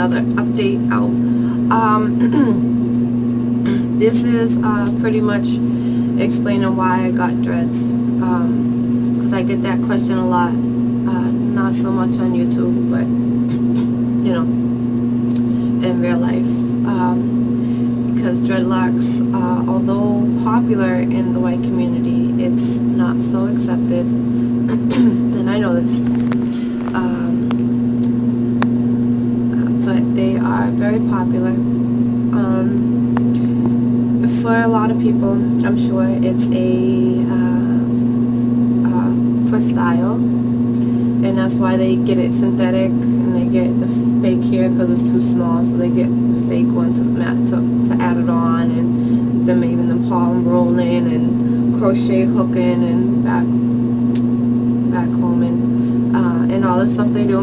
another update out. This is pretty much explaining why I got dreads, because I get that question a lot, not so much on YouTube, but you know, in real life, because dreadlocks, although popular in the white community, it's not so accepted, and I know this, but they are very popular. For a lot of people, I'm sure it's for style, and that's why they get it synthetic, and they get the fake hair because it's too small, so they get the fake one to add it on, and then maybe the palm rolling and crochet hooking and back homing, and all the stuff they do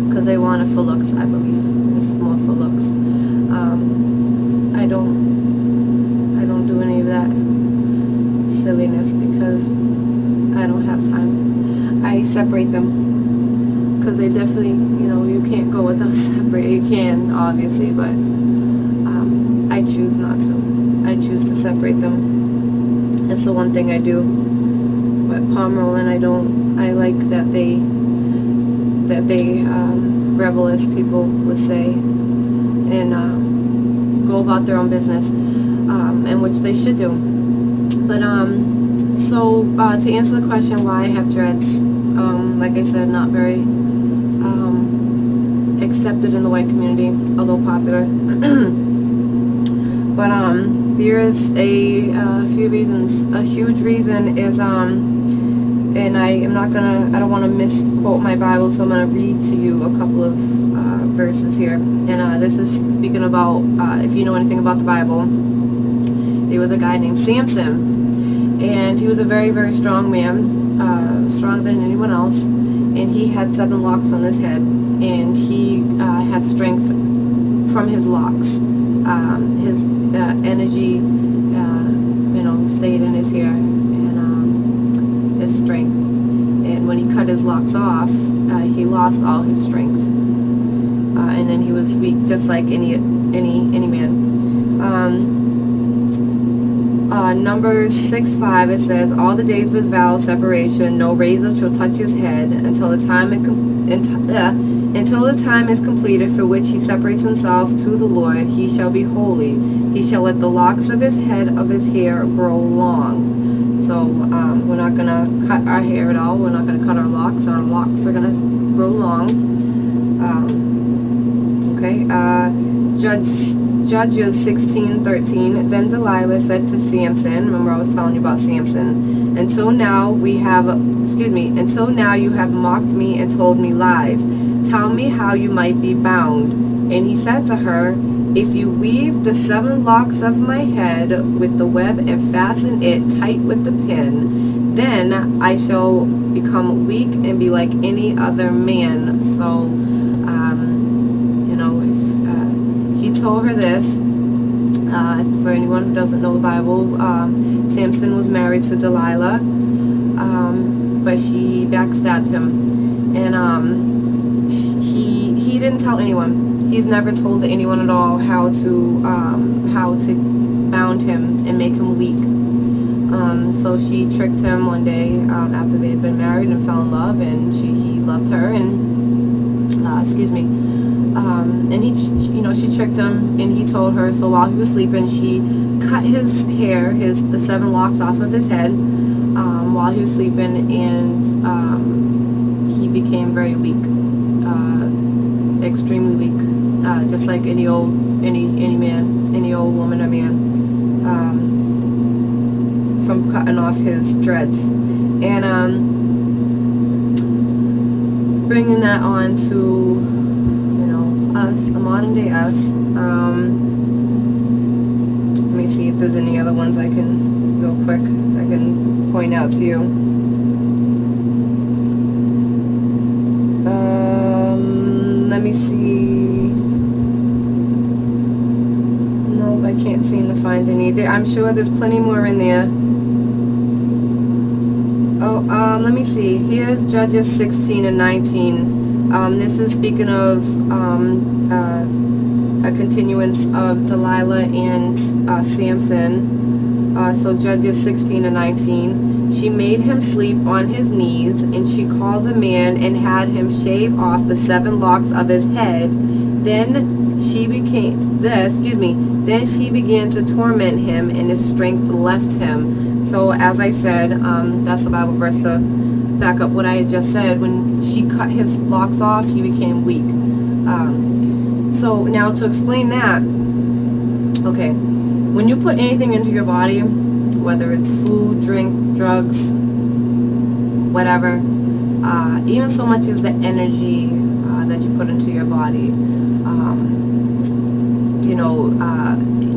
because they want it for looks. I believe it's more for looks. I don't do any of that silliness because I don't have time. I separate them because they definitely, you can't go without separate. You can, obviously, but I choose not to. I choose to separate them. That's the one thing I do. But palm rolling, I don't. I like that they rebel, as people would say, and go about their own business, and which they should do. But so to answer the question why I have dreads, like I said, not very accepted in the white community, although popular. But there is a few reasons. A huge reason is and I don't want to misquote my Bible, so I'm going to read to you a couple of verses here. And this is speaking about, if you know anything about the Bible, there was a guy named Samson, and he was a very, very strong man, stronger than anyone else, and he had 7 locks on his head, and he had strength from his locks. His energy, stayed in his hair, and his strength. And when he cut his locks off, he lost all his strength, and then he was weak, just like any man. Numbers 6:5, it says, "All the days of his vow of separation, no razor shall touch his head until the time is completed for which he separates himself to the Lord. He shall be holy. He shall let the locks of his head of his hair grow long." So we're not going to cut our hair at all. We're not going to cut our locks. Our locks are going to grow long. Okay. Judges 16:13. Then Delilah said to Samson, remember I was telling you about Samson, until now you have mocked me and told me lies. Tell me how you might be bound. And he said to her, if you weave the 7 locks of my head with the web and fasten it tight with the pin, then I shall become weak and be like any other man. So, if he told her this, for anyone who doesn't know the Bible, Samson was married to Delilah, but she backstabbed him, and he didn't tell anyone. He's never told anyone at all how to bound him and make him weak. So she tricked him one day after they had been married and fell in love, and he loved her, and and she tricked him, and he told her. So while he was sleeping, she cut his hair, the 7 locks off of his head, while he was sleeping, and he became very weak, extremely weak, just like any old man, any old woman or man, from cutting off his dreads. And bringing that on to us, the modern day us. Let me see if there's any other ones I can, real quick, I can point out to you. Let me see. Nope, I can't seem to find any. I'm sure there's plenty more in there. Oh, let me see. Here's Judges 16 and 19. This is speaking of a continuance of Delilah and Samson. So Judges 16 and 19. She made him sleep on his knees, and she called a man and had him shave off the 7 locks of his head. Then she began to torment him, and his strength left him. So as I said, that's the Bible verse to back up what I had just said. When she cut his locks off, he became weak. So now to explain that, okay, when you put anything into your body, whether it's food, drink, drugs, whatever, even so much as the energy that you put into your body,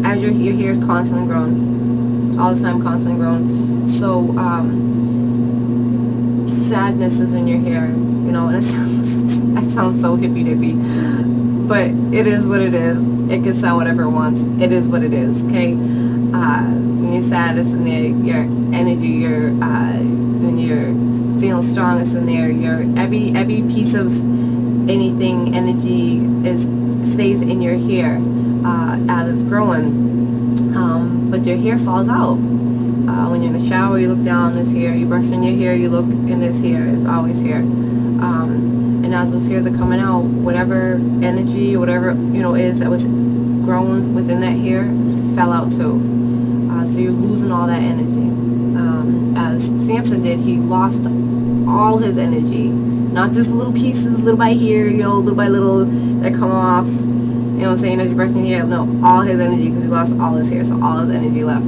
as your hair is constantly growing, all the time, constantly growing. So sadness is in your hair, and that sounds so hippy-dippy, but it is what it is. It can sound whatever it wants. It is what it is, okay? When you're sad, it's in there. Your energy, when you're feeling strong, it's in there. Every piece of anything, energy stays in your hair as it's growing. But your hair falls out. When you're in the shower, you look down, there's hair. You brush in your hair, you look, and there's hair. It's always hair. And as those hairs are coming out, whatever energy, whatever is that was grown within that hair, fell out too. So you're losing all that energy. As Samson did, he lost all his energy, not just little pieces, little by here, little by little that come off. You know what I'm saying? As you're brushing your hair, no, all his energy, because he lost all his hair, so all his energy left.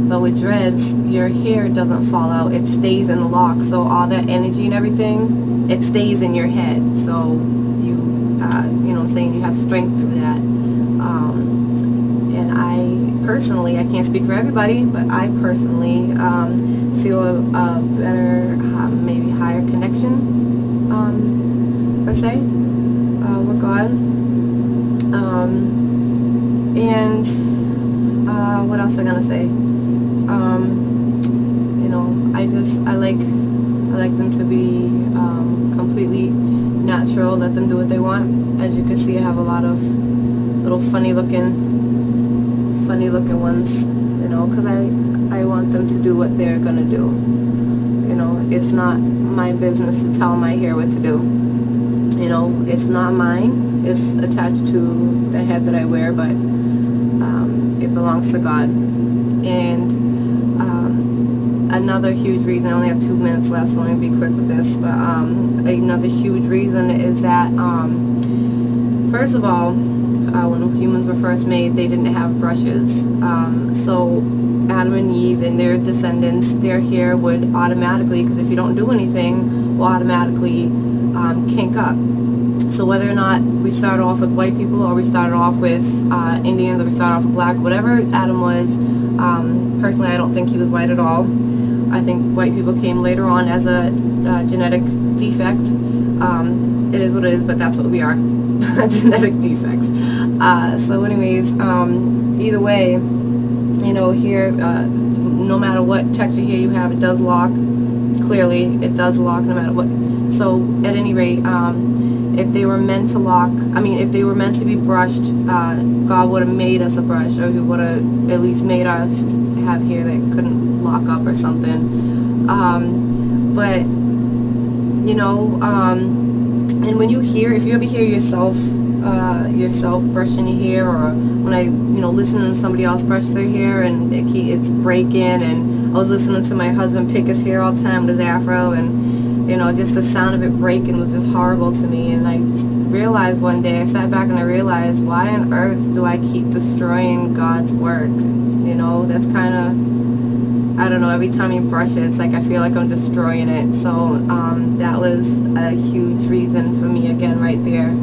But with dreads, your hair doesn't fall out; it stays in the lock. So all that energy and everything, it stays in your head. So you know what I'm saying, you have strength through that. And I personally, I can't speak for everybody, but I personally feel a better, maybe higher connection, per se, with God. And what else am I gonna say? I like them to be completely natural. Let them do what they want. As you can see, I have a lot of little funny looking ones, because I want them to do what they're gonna do. It's not my business to tell my hair what to do. It's not mine. It's attached to the head that I wear, but it belongs to God. And another huge reason, I only have 2 minutes left, so let me be quick with this, but another huge reason is that, first of all, when humans were first made, they didn't have brushes. So Adam and Eve and their descendants, their hair would automatically, because if you don't do anything, will automatically kink up. So whether or not we start off with white people, or we started off with Indians, or we started off with black, whatever Adam was, personally I don't think he was white at all. I think white people came later on as a genetic defect. It is what it is, but that's what we are. Genetic defects. So anyways, either way, here, no matter what texture hair you have, it does lock. Clearly, it does lock no matter what. So at any rate, if they were meant to lock, if they were meant to be brushed, God would have made us a brush, or he would have at least made us have hair that couldn't lock up or something. But and when you hear, if you ever hear yourself brushing your hair, or when I listen to somebody else brush their hair and it's breaking, and I was listening to my husband pick his hair all the time with his afro, and just the sound of it breaking was just horrible to me. And I realized one day, I sat back and I realized, why on earth do I keep destroying God's work? That's kind of, I don't know, every time you brush it, it's like I feel like I'm destroying it. So that was a huge reason for me, again, right there.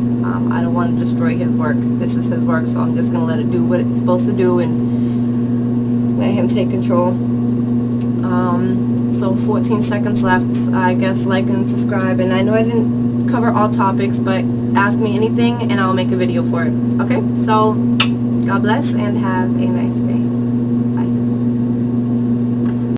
I don't want to destroy his work. This is his work, so I'm just going to let it do what it's supposed to do and let him take control. So 14 seconds left. I guess like and subscribe. And I know I didn't cover all topics, but ask me anything and I'll make a video for it. Okay? So God bless and have a nice day.